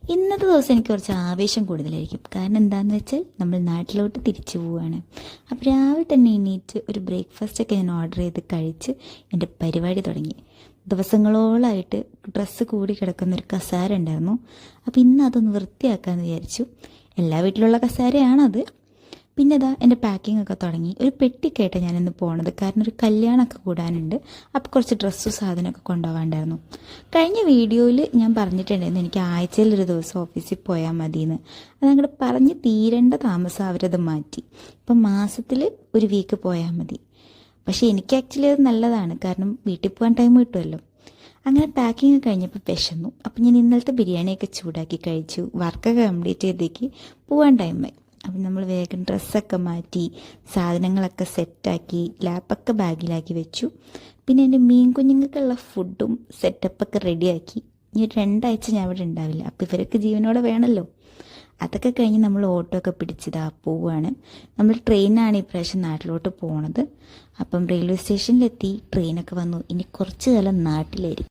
ഇന്നത്തെ ദിവസം എനിക്ക് കുറച്ച് ആവേശം കൂടുതലായിരിക്കും. കാരണം എന്താണെന്ന് വെച്ചാൽ നമ്മൾ നാട്ടിലോട്ട് തിരിച്ചു പോവുകയാണ്. അപ്പോൾ രാവിലെ തന്നെ എണീറ്റ് ഒരു ബ്രേക്ക്ഫാസ്റ്റൊക്കെ ഞാൻ ഓർഡർ ചെയ്ത് കഴിച്ച് എൻ്റെ പരിപാടി തുടങ്ങി. ദിവസങ്ങളോളമായിട്ട് ഡ്രസ്സ് കൂടി കിടക്കുന്നൊരു കസേര ഉണ്ടായിരുന്നു. അപ്പോൾ ഇന്ന് അതൊന്ന് വൃത്തിയാക്കാമെന്ന് വിചാരിച്ചു. എല്ലാ വീട്ടിലുള്ള കസേരയാണത്. പിന്നെ ഇതാ എൻ്റെ പാക്കിംഗ് ഒക്കെ തുടങ്ങി. ഒരു പെട്ടിക്കായിട്ട് ഞാനിന്ന് പോണത്, കാരണം ഒരു കല്യാണമൊക്കെ കൂടാനുണ്ട്. അപ്പോൾ കുറച്ച് ഡ്രസ്സും സാധനമൊക്കെ കൊണ്ടുപോകാണ്ടായിരുന്നു. കഴിഞ്ഞ വീഡിയോയിൽ ഞാൻ പറഞ്ഞിട്ടുണ്ടായിരുന്നു എനിക്ക് ആഴ്ചയിൽ ഒരു ദിവസം ഓഫീസിൽ പോയാൽ മതിയെന്ന്. അതങ്ങോട്ട് പറഞ്ഞ് തീരേണ്ട താമസം അവരത് മാറ്റി. ഇപ്പം മാസത്തിൽ ഒരു വീക്ക് പോയാൽ മതി. പക്ഷേ എനിക്ക് ആക്ച്വലി അത് നല്ലതാണ്, കാരണം വീട്ടിൽ പോകാൻ ടൈം കിട്ടുമല്ലോ. അങ്ങനെ പാക്കിങ് കഴിഞ്ഞപ്പോൾ വിശന്നു. അപ്പം ഞാൻ ഇന്നലത്തെ ബിരിയാണിയൊക്കെ ചൂടാക്കി കഴിച്ചു. വർക്കൊക്കെ കംപ്ലീറ്റ് ചെയ്തേക്ക് പോകാൻ ടൈമായി. അപ്പം നമ്മൾ വേഗം ഡ്രസ്സൊക്കെ മാറ്റി സാധനങ്ങളൊക്കെ സെറ്റാക്കി ലാപ്പൊക്കെ ബാഗിലാക്കി വെച്ചു. പിന്നെ എൻ്റെ മീൻ കുഞ്ഞുങ്ങൾക്കുള്ള ഫുഡും സെറ്റപ്പൊക്കെ റെഡിയാക്കി. ഇനി 2 ആഴ്ച ഞാൻ ഇവിടെ ഉണ്ടാവില്ല, അപ്പോൾ ഇവരൊക്കെ ജീവനോടെ വേണമല്ലോ. അതൊക്കെ കഴിഞ്ഞ് നമ്മൾ ഓട്ടോ ഒക്കെ പിടിച്ചതാ പോവുകയാണ്. നമ്മൾ ട്രെയിനാണ് ഈ പ്രാവശ്യം നാട്ടിലോട്ട് പോണത്. അപ്പം റെയിൽവേ സ്റ്റേഷനിലെത്തി, ട്രെയിനൊക്കെ വന്നു. ഇനി കുറച്ച് കാലം നാട്ടിലായിരിക്കും.